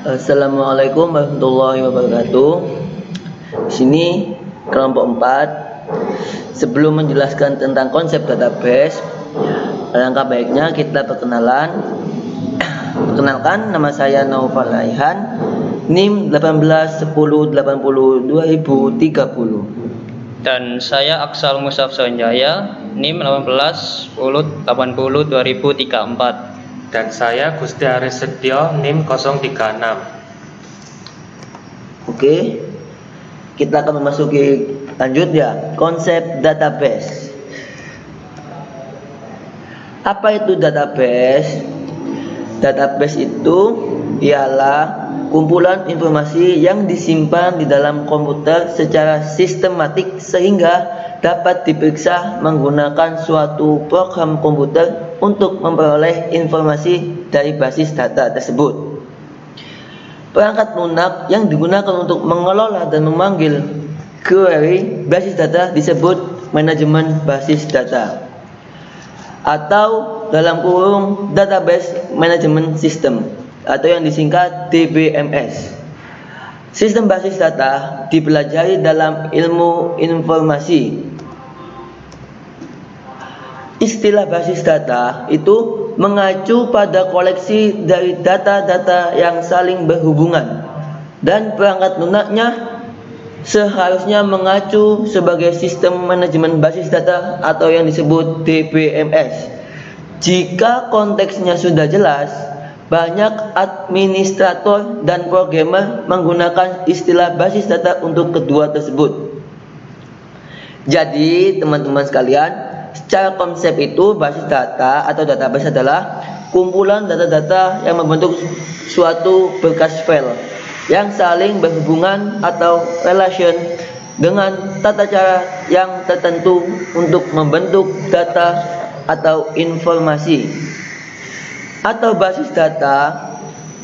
Assalamualaikum warahmatullahi wabarakatuh. Di sini kelompok 4. Sebelum menjelaskan tentang konsep database, alangkah baiknya kita perkenalan. Perkenalkan, nama saya Naufal Aihan, NIM 1810802030. Dan saya Aksal Musaf Sonjaya, NIM 1810802034. Dan saya Gusti Aris Setio, NIM 036. Oke, kita akan memasuki lanjut ya, konsep database. Apa itu database? Database itu ialah kumpulan informasi yang disimpan di dalam komputer secara sistematik sehingga dapat diperiksa menggunakan suatu program komputer untuk memperoleh informasi dari basis data tersebut. Perangkat lunak yang digunakan untuk mengelola dan memanggil query basis data disebut manajemen basis data, atau dalam kurung database management system, atau yang disingkat DBMS. Sistem basis data dipelajari dalam ilmu informasi. Istilah basis data itu mengacu pada koleksi dari data-data yang saling berhubungan, dan perangkat lunaknya seharusnya mengacu sebagai sistem manajemen basis data atau yang disebut DBMS. Jika konteksnya sudah jelas, banyak administrator dan programmer menggunakan istilah basis data untuk kedua tersebut. Jadi, teman-teman sekalian, secara konsep itu basis data atau database adalah kumpulan data-data yang membentuk suatu berkas file yang saling berhubungan atau relation dengan tata cara yang tertentu untuk membentuk data atau informasi. Atau basis data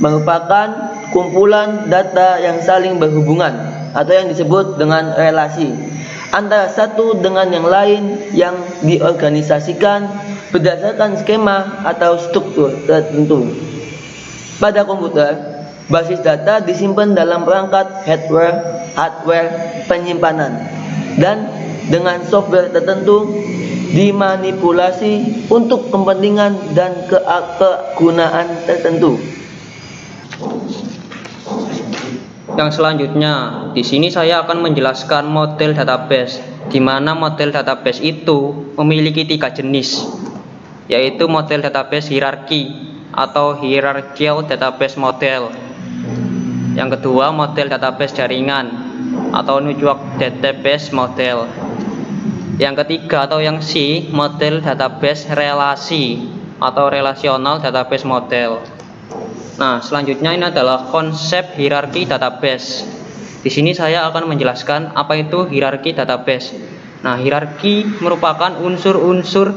merupakan kumpulan data yang saling berhubungan atau yang disebut dengan relasi antara satu dengan yang lain yang diorganisasikan berdasarkan skema atau struktur tertentu. Pada komputer, basis data disimpan dalam perangkat hardware penyimpanan, dan dengan software tertentu dimanipulasi untuk kepentingan dan kegunaan tertentu. Yang selanjutnya, di sini saya akan menjelaskan model database, di mana model database itu memiliki 3 jenis, yaitu model database hierarki atau hierarchical database model. Yang kedua, model database jaringan atau network database model. Yang ketiga atau yang C, model database relasi atau relational database model. Nah, selanjutnya ini adalah konsep hierarki database. Di sini saya akan menjelaskan apa itu hierarki database. Nah, hierarki merupakan unsur-unsur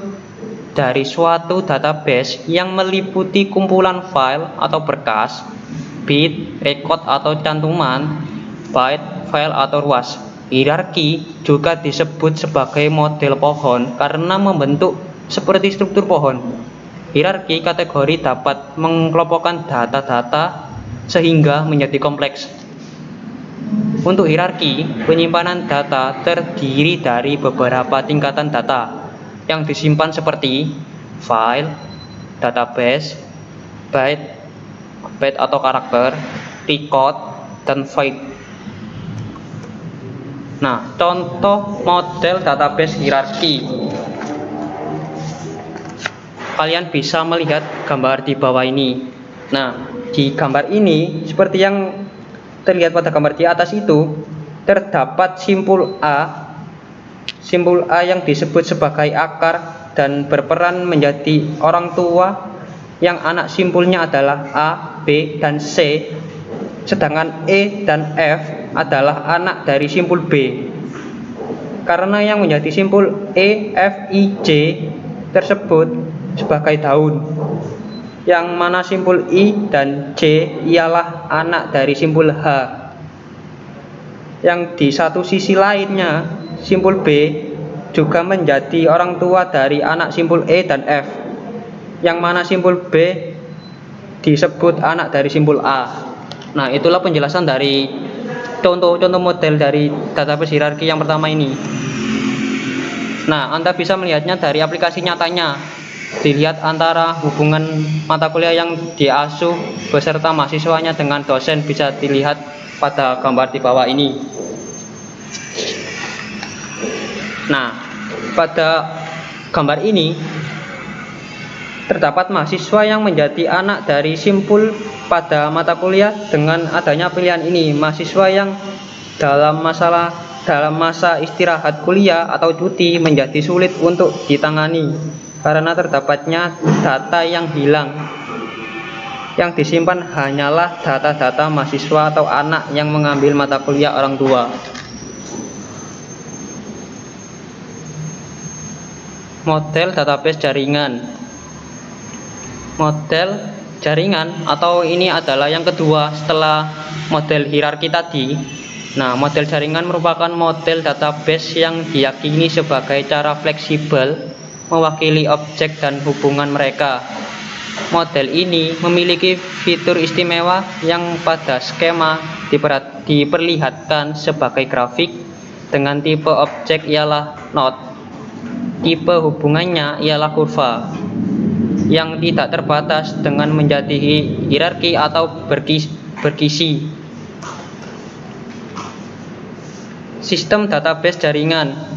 dari suatu database yang meliputi kumpulan file atau berkas, bit, record atau cantuman, byte, file atau ruas. Hierarki juga disebut sebagai model pohon karena membentuk seperti struktur pohon. Hierarki kategori dapat mengelompokkan data-data sehingga menjadi kompleks. Untuk hierarki, penyimpanan data terdiri dari beberapa tingkatan data yang disimpan seperti file, database, byte atau karakter, record, dan byte. Nah, contoh model database hierarki. Kalian bisa melihat gambar di bawah ini. Nah, di gambar ini seperti yang terlihat pada gambar di atas itu, terdapat simpul A. Simpul A yang disebut sebagai akar dan berperan menjadi orang tua, yang anak simpulnya adalah A, B, dan C. Sedangkan E dan F adalah anak dari simpul B. Karena yang menjadi simpul E, F, I, J tersebut sebagai daun, yang mana simpul I dan J ialah anak dari simpul H. Yang di satu sisi lainnya, simpul B juga menjadi orang tua dari anak simpul E dan F, yang mana simpul B disebut anak dari simpul A. Nah, itulah penjelasan dari contoh-contoh model dari database hierarki yang pertama ini. Nah, Anda bisa melihatnya dari aplikasi nyatanya. Dilihat antara hubungan mata kuliah yang diasuh beserta mahasiswanya dengan dosen bisa dilihat pada gambar di bawah ini. Nah, pada gambar ini terdapat mahasiswa yang menjadi anak dari simpul pada mata kuliah. Dengan adanya pilihan ini, mahasiswa yang dalam masa istirahat kuliah atau cuti menjadi sulit untuk ditangani karena terdapatnya data yang hilang. Yang disimpan hanyalah data-data mahasiswa atau anak yang mengambil mata kuliah orang tua. Model database jaringan. Model jaringan atau ini adalah yang kedua setelah model hierarki tadi. Nah, model jaringan merupakan model database yang diyakini sebagai cara fleksibel mewakili objek dan hubungan mereka. Model ini memiliki fitur istimewa yang pada skema diperlihatkan sebagai grafik. Dengan tipe objek ialah node, tipe hubungannya ialah kurva, yang tidak terbatas dengan menjadi hierarki atau berkisi. Sistem database jaringan.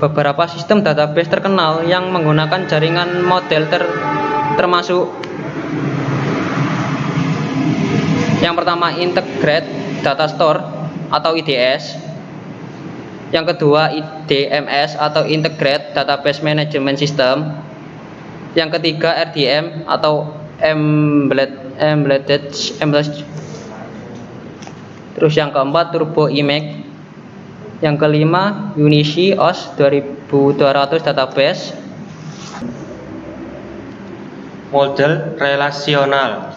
Beberapa sistem database terkenal yang menggunakan jaringan model termasuk yang pertama Integrated Data Store atau IDS, yang kedua IDMS atau Integrated Database Management System, yang ketiga RDM atau Embedded, terus yang keempat Turbo Image, yang kelima Unishi OS 2200 Database. Model relasional.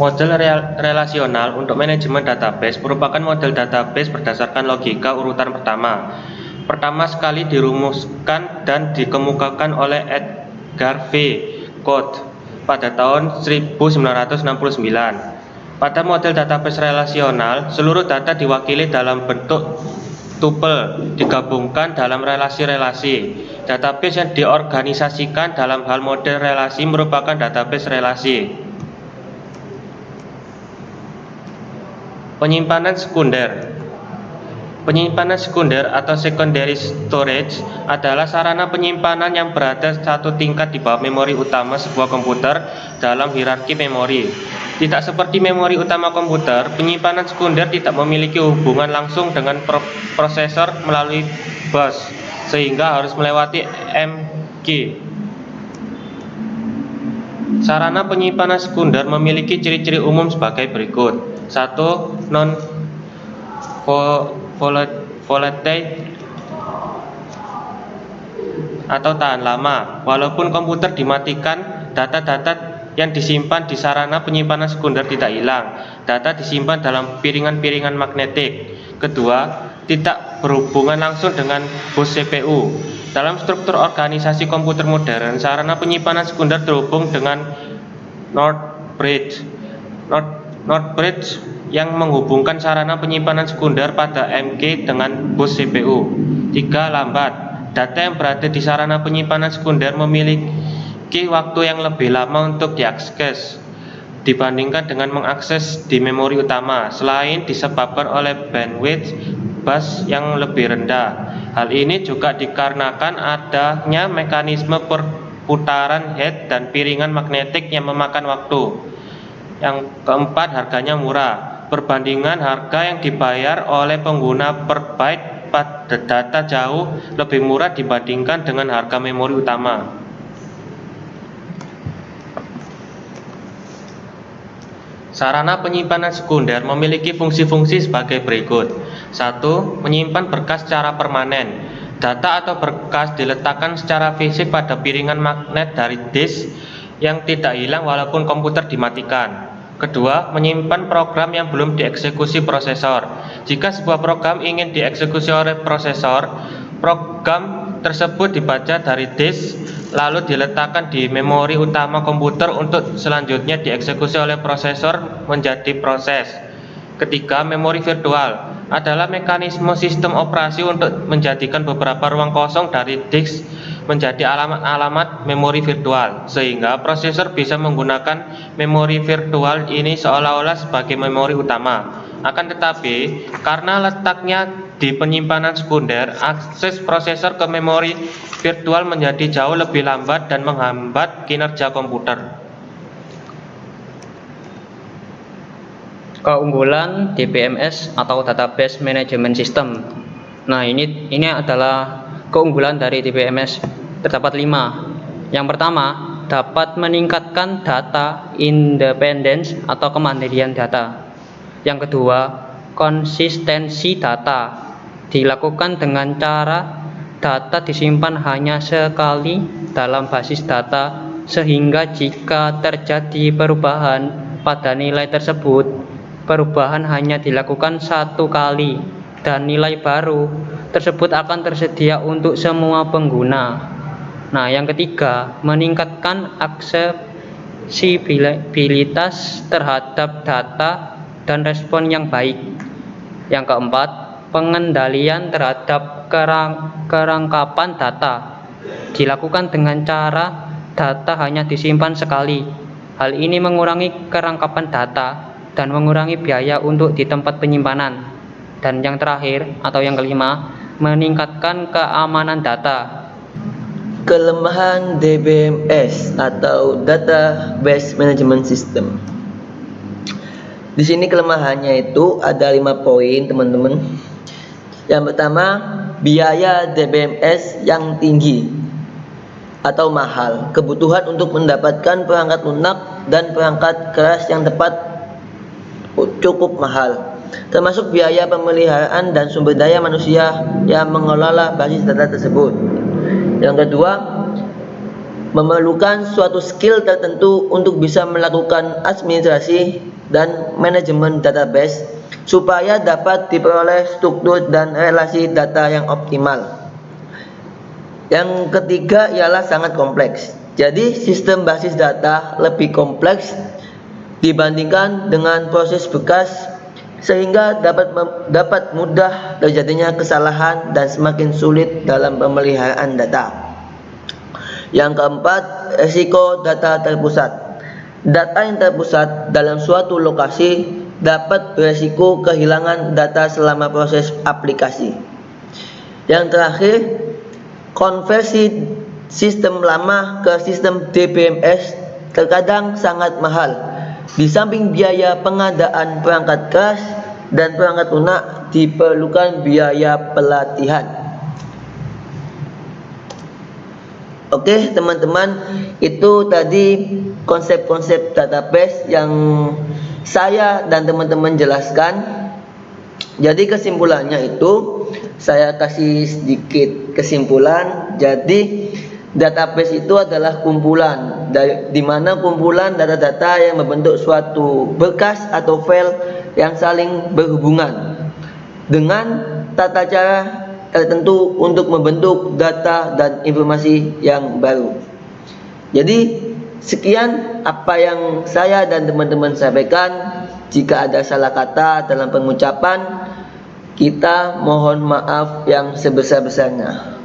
Model relasional untuk manajemen database merupakan model database berdasarkan logika urutan pertama. Pertama sekali dirumuskan dan dikemukakan oleh Edgar V. Cote pada tahun 1969. Pada model database relasional, seluruh data diwakili dalam bentuk tuple digabungkan dalam relasi-relasi. Database yang diorganisasikan dalam hal model relasi merupakan database relasi. Penyimpanan sekunder. Penyimpanan sekunder atau secondary storage adalah sarana penyimpanan yang berada satu tingkat di bawah memori utama sebuah komputer dalam hierarki memori. Tidak seperti memori utama komputer, penyimpanan sekunder tidak memiliki hubungan langsung dengan prosesor melalui bus, sehingga harus melewati MG. Sarana penyimpanan sekunder memiliki ciri-ciri umum sebagai berikut. 1. Non-volatile atau tahan lama. Walaupun komputer dimatikan, data-data yang disimpan di sarana penyimpanan sekunder tidak hilang. Data disimpan dalam piringan-piringan magnetik. Kedua, tidak berhubungan langsung dengan bus CPU. Dalam struktur organisasi komputer modern, sarana penyimpanan sekunder terhubung dengan NOR bridge. NOR bridge yang menghubungkan sarana penyimpanan sekunder pada MG dengan bus CPU. 3. Lambat. Data yang berada di sarana penyimpanan sekunder memiliki waktu yang lebih lama untuk diakses dibandingkan dengan mengakses di memori utama, selain disebabkan oleh bandwidth bus yang lebih rendah. Hal ini juga dikarenakan adanya mekanisme perputaran head dan piringan magnetik yang memakan waktu. Yang keempat, harganya murah. Perbandingan harga yang dibayar oleh pengguna per byte pada data jauh lebih murah dibandingkan dengan harga memori utama. Sarana penyimpanan sekunder memiliki fungsi-fungsi sebagai berikut. 1. Menyimpan berkas secara permanen. Data atau berkas diletakkan secara fisik pada piringan magnet dari disk yang tidak hilang walaupun komputer dimatikan. Kedua, menyimpan program yang belum dieksekusi prosesor. Jika sebuah program ingin dieksekusi oleh prosesor, program tersebut dibaca dari disk, lalu diletakkan di memori utama komputer untuk selanjutnya dieksekusi oleh prosesor menjadi proses. Ketiga, memori virtual adalah mekanisme sistem operasi untuk menjadikan beberapa ruang kosong dari disk menjadi alamat-alamat memori virtual, sehingga prosesor bisa menggunakan memori virtual ini seolah-olah sebagai memori utama. Akan tetapi, karena letaknya di penyimpanan sekunder, akses prosesor ke memori virtual menjadi jauh lebih lambat dan menghambat kinerja komputer. Keunggulan DBMS atau Database Management System. Nah, ini adalah keunggulan dari DBMS. Terdapat 5. Yang pertama, dapat meningkatkan data independence atau kemandirian data. Yang kedua, konsistensi data. Dilakukan dengan cara data disimpan hanya sekali dalam basis data, sehingga jika terjadi perubahan pada nilai tersebut, perubahan hanya dilakukan satu kali dan nilai baru tersebut akan tersedia untuk semua pengguna. Nah, yang ketiga, meningkatkan aksesibilitas terhadap data dan respon yang baik. Yang keempat, pengendalian terhadap kerangkapan data. Dilakukan dengan cara data hanya disimpan sekali. Hal ini mengurangi kerangkapan data dan mengurangi biaya untuk di tempat penyimpanan. Dan yang terakhir atau yang kelima, meningkatkan keamanan data. Kelemahan DBMS atau Database Management System. Di sini kelemahannya itu ada 5 poin, teman-teman. Yang pertama, biaya DBMS yang tinggi atau mahal. Kebutuhan untuk mendapatkan perangkat lunak dan perangkat keras yang tepat cukup mahal, termasuk biaya pemeliharaan dan sumber daya manusia yang mengelola basis data tersebut. Yang kedua, memerlukan suatu skill tertentu untuk bisa melakukan administrasi dan manajemen database supaya dapat diperoleh struktur dan relasi data yang optimal. Yang ketiga ialah sangat kompleks. Jadi sistem basis data lebih kompleks dibandingkan dengan proses bekas, sehingga dapat mudah terjadinya kesalahan dan semakin sulit dalam pemeliharaan data. Yang keempat, risiko data terpusat. Data yang terpusat dalam suatu lokasi dapat berisiko kehilangan data selama proses aplikasi. Yang terakhir, konversi sistem lama ke sistem DBMS terkadang sangat mahal. Di samping biaya pengadaan perangkat keras dan perangkat lunak, diperlukan biaya pelatihan. Oke, teman-teman, itu tadi konsep-konsep database yang saya dan teman-teman jelaskan. Jadi kesimpulannya itu saya kasih sedikit kesimpulan. Jadi database itu adalah kumpulan di mana kumpulan data-data yang membentuk suatu berkas atau file yang saling berhubungan dengan tata cara tertentu untuk membentuk data dan informasi yang baru. Jadi sekian apa yang saya dan teman-teman sampaikan. Jika ada salah kata dalam pengucapan, kita mohon maaf yang sebesar-besarnya.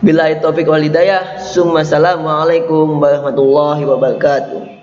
Billahi taufiq wal hidayah. Assalamualaikum warahmatullahi wabarakatuh.